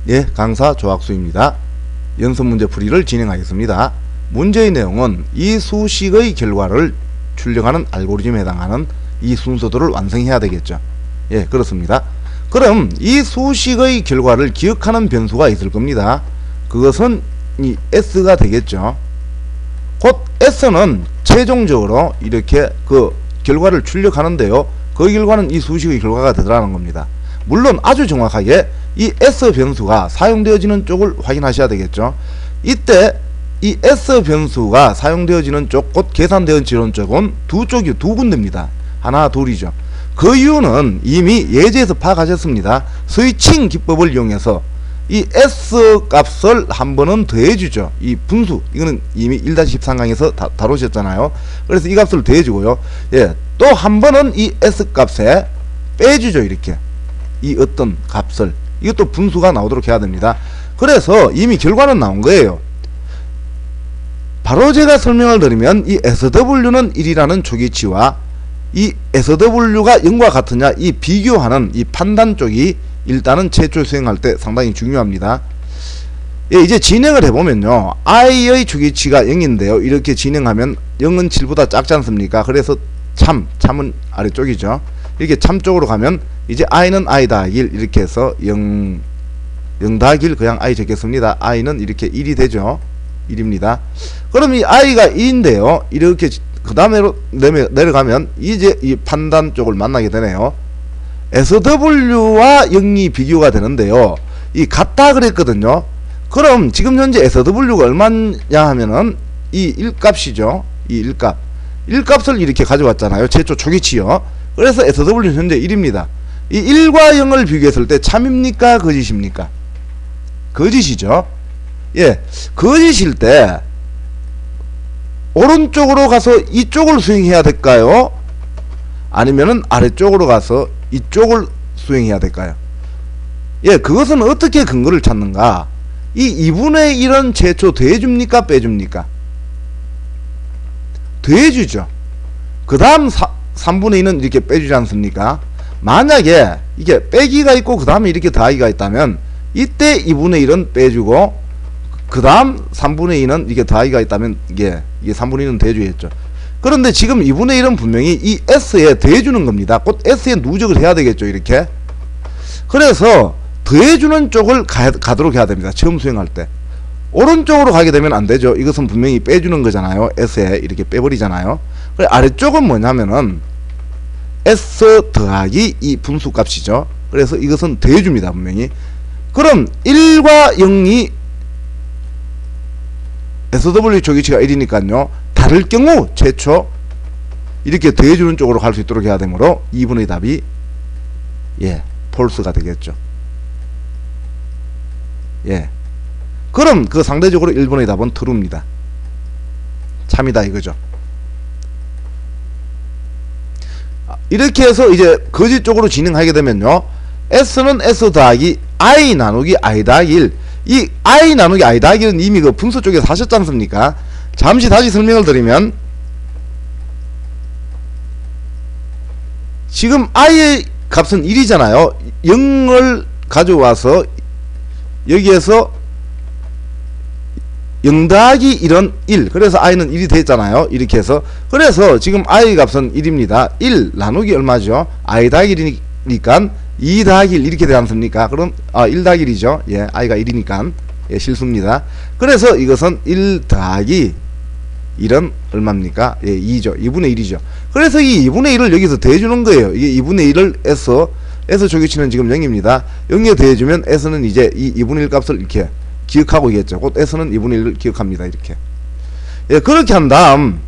예, 강사 조학수입니다. 연습문제 풀이를 진행하겠습니다. 문제의 내용은 이 수식의 결과를 출력하는 알고리즘에 해당하는 이 순서들을 완성해야 되겠죠. 예, 그렇습니다. 그럼 이 수식의 결과를 기억하는 변수가 있을 겁니다. 그것은 이 S가 되겠죠. 곧 S는 최종적으로 이렇게 그 결과를 출력하는데요, 그 결과는 이 수식의 결과가 되더라는 겁니다. 물론 아주 정확하게 이 S 변수가 사용되어지는 쪽을 확인하셔야 되겠죠. 이때 이 S 변수가 사용되어지는 쪽, 곧 계산되어지는 쪽은 두 군데입니다. 하나, 둘이죠. 그 이유는 이미 예제에서 파악하셨습니다. 스위칭 기법을 이용해서 이 S 값을 한 번은 더해주죠. 이 분수, 이거는 이미 1-13강에서 다루셨잖아요. 그래서 이 값을 더해주고요. 예, 또 한 번은 이 S 값에 빼주죠. 이렇게 이 어떤 값을, 이것도 분수가 나오도록 해야 됩니다. 그래서 이미 결과는 나온 거예요. 바로 제가 설명을 드리면 이 SW는 1이라는 초기치와 이 SW가 0과 같으냐 이 비교하는 이 판단 쪽이 일단은 최초 수행할 때 상당히 중요합니다. 예, 이제 진행을 해보면요, i의 초기치가 0인데요 이렇게 진행하면 0은 7보다 작지 않습니까? 그래서 참은 아래쪽이죠. 이렇게 참 쪽으로 가면 이제 i는 i 더하기 1 이렇게 해서 0 더하기 1 그냥 i 적겠습니다. i는 이렇게 1이 되죠. 1입니다. 그럼 이 i가 2인데요 이렇게 그 다음에 내려가면 이제 이 판단 쪽을 만나게 되네요. SW와 0이 비교가 되는데요, 이 같다 그랬거든요. 그럼 지금 현재 SW가 얼마냐 하면은 이 1값이죠. 이 1값을 이렇게 가져왔잖아요. 최초 초기치요. 그래서 SW는 현재 1입니다. 이 1과 0을 비교했을 때 참입니까? 거짓입니까? 거짓이죠. 예, 거짓일 때 오른쪽으로 가서 이쪽을 수행해야 될까요? 아니면은 아래쪽으로 가서 이쪽을 수행해야 될까요? 예, 그것은 어떻게 근거를 찾는가? 이 2분의 1은 최초 더해줍니까? 빼줍니까? 더해주죠. 그 다음 3분의 2는 이렇게 빼주지 않습니까? 만약에 이게 빼기가 있고 그 다음에 이렇게 더하기가 있다면 이때 2분의 1은 빼주고 그 다음 3분의 2는 이게 더하기가 있다면 이게 3분의 2는 더해주겠죠. 그런데 지금 2분의 1은 분명히 이 S에 더해주는 겁니다. 곧 S에 누적을 해야 되겠죠. 이렇게. 그래서 더해주는 쪽을 가도록 해야 됩니다. 처음 수행할 때. 오른쪽으로 가게 되면 안 되죠. 이것은 분명히 빼주는 거잖아요. S에 이렇게 빼버리잖아요. 그래, 아래쪽은 뭐냐면은 S 더하기 이 분수 값이죠. 그래서 이것은 더해줍니다. 분명히. 그럼 1과 0이 SW 초기치가 1이니까요 다를 경우 최초 이렇게 더해주는 쪽으로 갈 수 있도록 해야 되므로 2분의 답이 예 폴스가 되겠죠. 예, 그럼 그 상대적으로 1분의 답은 true입니다. 참이다 이거죠. 이렇게 해서 이제 거짓 쪽으로 진행하게 되면요, S는 S 더하기 I 나누기 I 더하기 1, 이 I 나누기 I 더하기 1은 이미 그 분수 쪽에서 하셨지 않습니까? 잠시 다시 설명을 드리면, 지금 i의 값은 1이잖아요. 0을 가져와서 여기에서 0 더하기 1은 1, 그래서 i는 1이 됐잖아요. 이렇게 해서, 그래서 지금 i 값은 1입니다 1 나누기 얼마죠? i 더하기 1이니까 2 더하기 1 이렇게 되지 않습니까? 그럼 1 더하기 1이죠. 예, i가 1이니까 예, 실수입니다. 그래서 이것은 1 더하기 1은 얼마입니까? 예, 2죠. 2분의 1이죠. 그래서 이 2분의 1을 여기서 더해주는 거예요. 이게 2분의 1을 S 초기치는 지금 0입니다. 0에 더해주면 S는 이제 이 2분의 1 값을 이렇게 기억하고 있겠죠. 곧 S는 2분의 1을 기억합니다. 이렇게. 예, 그렇게 한 다음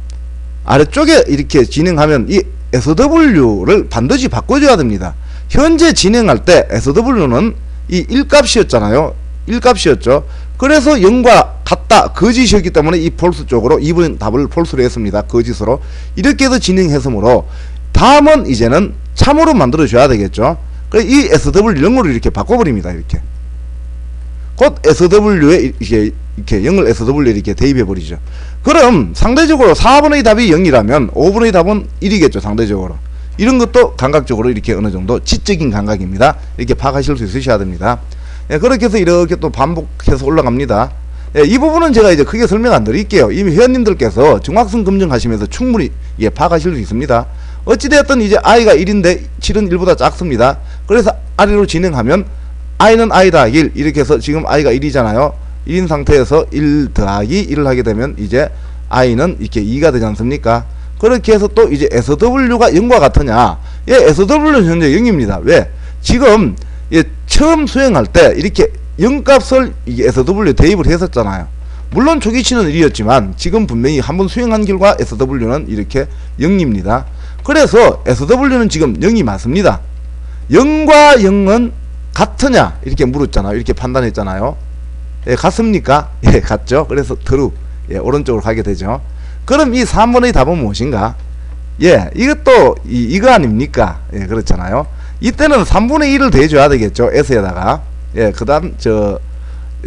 아래쪽에 이렇게 진행하면 이 SW를 반드시 바꿔줘야 됩니다. 현재 진행할 때 SW는 이 1값이었잖아요. 1값이었죠. 그래서 0과 같다, 거짓이었기 때문에 이 폴스 쪽으로 2번 답을 폴스로 했습니다. 거짓으로. 이렇게 해서 진행했으므로 다음은 이제는 참으로 만들어 줘야 되겠죠. 그래서 이 SW 0으로 이렇게 바꿔버립니다. 이렇게. 곧 SW에 이렇게 0을 SW에 이렇게 대입해 버리죠. 그럼 상대적으로 4분의 답이 0이라면 5분의 답은 1이겠죠. 상대적으로. 이런 것도 감각적으로 이렇게 어느 정도 지적인 감각입니다. 이렇게 파악하실 수 있으셔야 됩니다. 예, 그렇게 해서 이렇게 또 반복해서 올라갑니다. 예, 이 부분은 제가 이제 크게 설명 안 드릴게요. 이미 회원님들께서 중학생 검증하시면서 충분히 예, 파악하실 수 있습니다. 어찌되었든 이제 i가 1인데 7은 1보다 작습니다. 그래서 아래로 진행하면 i는 i 더하기 1 이렇게 해서 지금 i가 1이잖아요. 1인 상태에서 1 더하기 1을 하게 되면 이제 i는 이렇게 2가 되지 않습니까? 그렇게 해서 또 이제 SW가 0과 같으냐? 예, SW는 현재 0입니다. 왜? 지금 예, 처음 수행할 때 이렇게 0값을 이게 SW에 대입을 했었잖아요. 물론 초기치는 1이었지만 지금 분명히 한번 수행한 결과 SW는 이렇게 0입니다. 그래서 SW는 지금 0이 맞습니다. 0과 0은 같으냐 이렇게 물었잖아요. 이렇게 판단했잖아요. 예, 같습니까? 예, 같죠. 그래서 true, 예, 오른쪽으로 가게 되죠. 그럼 이 3번의 답은 무엇인가? 예, 이것도 이거 아닙니까? 예, 그렇잖아요. 이때는 3분의 1을 대줘야 되겠죠. s에다가. 예, 그 다음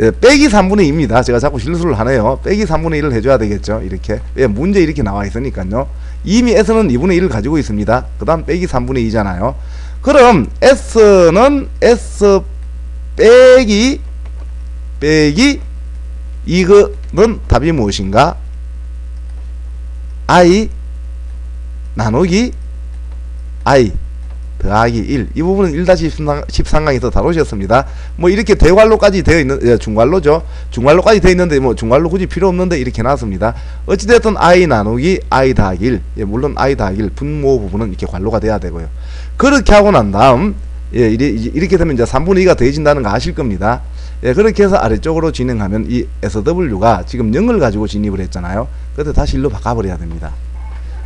예, 빼기 3분의 2입니다. 제가 자꾸 실수를 하네요. 빼기 3분의 1을 해줘야 되겠죠. 이렇게. 예, 문제 이렇게 나와 있으니까요. 이미 s는 2분의 1을 가지고 있습니다. 그 다음 빼기 3분의 2잖아요. 그럼 s는 s 빼기 이거는 답이 무엇인가? i 나누기 i 더하기 1. 이 부분은 1-13강에서 다루셨습니다. 뭐 이렇게 대괄호까지 되어 있는, 예, 중괄호죠. 중괄호까지 되어 있는데 뭐 중괄호 굳이 필요 없는데 이렇게 놨습니다. 어찌됐든 i 나누기 i 더하기 1. 예, 물론 i 더하기 1 분모 부분은 이렇게 괄호가 돼야 되고요. 그렇게 하고 난 다음, 예, 이렇게 되면 이제 3분의 2가 더해진다는 거 아실 겁니다. 예, 그렇게 해서 아래쪽으로 진행하면 이 SW가 지금 0을 가지고 진입을 했잖아요. 그때 다시 1로 바꿔버려야 됩니다.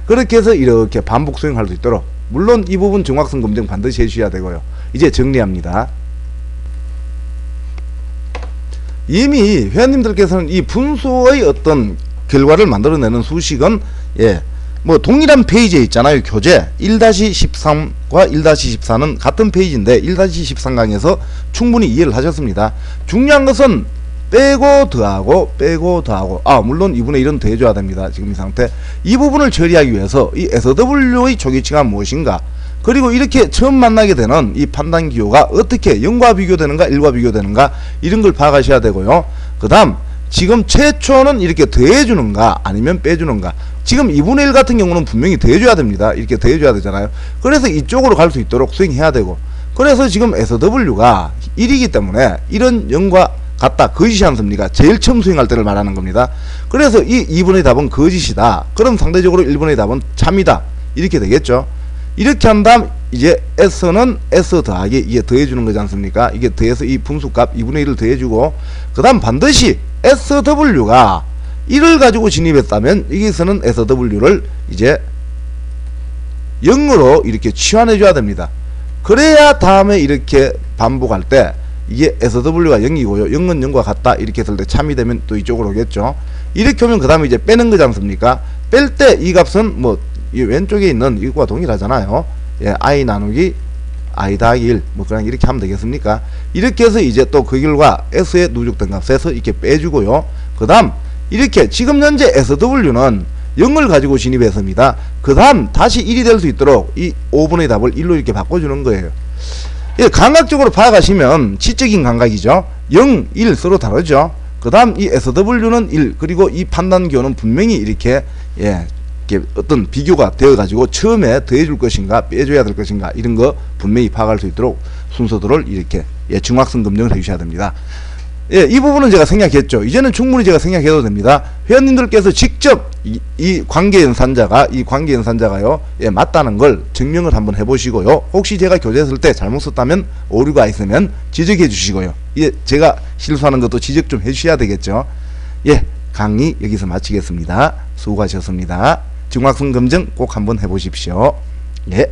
그렇게 해서 이렇게 반복 수행할 수 있도록, 물론 이 부분 중학생 검증 반드시 해주셔야 되고요. 이제 정리합니다. 이미 회원님들께서는 이 분수의 어떤 결과를 만들어내는 수식은, 예, 뭐 동일한 페이지에 있잖아요. 교재 1-13과 1-14는 같은 페이지인데 1-13강에서 충분히 이해를 하셨습니다. 중요한 것은 빼고 더하고 빼고 더하고, 물론 2분의 1은 더해줘야 됩니다. 지금 이 상태. 이 부분을 처리하기 위해서 이 SW의 초기치가 무엇인가, 그리고 이렇게 처음 만나게 되는 이 판단기호가 어떻게 0과 비교되는가 1과 비교되는가, 이런 걸 파악하셔야 되고요. 그 다음 지금 최초는 이렇게 더해주는가 아니면 빼주는가. 지금 2분의 1 같은 경우는 분명히 더해줘야 됩니다. 이렇게 더해줘야 되잖아요. 그래서 이쪽으로 갈 수 있도록 수행해야 되고, 그래서 지금 SW가 1이기 때문에 이런 0과 같다, 거짓이 않습니까? 제일 처음 수행할 때를 말하는 겁니다. 그래서 이 2분의 답은 거짓이다. 그럼 상대적으로 1분의 답은 참이다. 이렇게 되겠죠. 이렇게 한 다음 이제 s는 s 더하기, 이게 더해주는 거지 않습니까? 이게 더해서 이 분수값 2분의 1을 더해주고, 그 다음 반드시 SW가 1을 가지고 진입했다면 여기서는 SW를 이제 0으로 이렇게 치환해 줘야 됩니다. 그래야 다음에 이렇게 반복할 때 이게 SW가 0이고요. 0은 0과 같다. 이렇게 했을 때 참이 되면 또 이쪽으로 오겠죠. 이렇게 오면 그 다음에 이제 빼는 거지 않습니까? 뺄 때 이 값은 뭐 이 왼쪽에 있는 이거와 동일하잖아요. 예, i 나누기 i 더하기 1, 뭐 그냥 이렇게 하면 되겠습니까? 이렇게 해서 이제 또 그 결과 s에 누적된 값에서 이렇게 빼주고요. 그 다음 이렇게 지금 현재 SW는 0을 가지고 진입했습니다. 그 다음 다시 1이 될 수 있도록 이 5분의 답을 1로 이렇게 바꿔주는 거예요. 예, 감각적으로 파악하시면 지적인 감각이죠. 0, 1 서로 다르죠. 그 다음 이 SW는 1, 그리고 이 판단기호는 분명히 이렇게, 예, 이렇게 어떤 비교가 되어 가지고 처음에 더해줄 것인가 빼줘야 될 것인가, 이런 거 분명히 파악할 수 있도록 순서들을 이렇게, 예, 중학생 검증을 해 주셔야 됩니다. 예, 이 부분은 제가 생략했죠. 이제는 충분히 제가 생략해도 됩니다. 회원님들께서 직접 이 관계연산자가요, 예, 맞다는 걸 증명을 한번 해보시고요. 혹시 제가 교재했을 때 잘못 썼다면, 오류가 있으면 지적해 주시고요. 예, 제가 실수하는 것도 지적 좀 해주셔야 되겠죠. 예, 강의 여기서 마치겠습니다. 수고하셨습니다. 중학생 검증 꼭 한번 해보십시오. 예.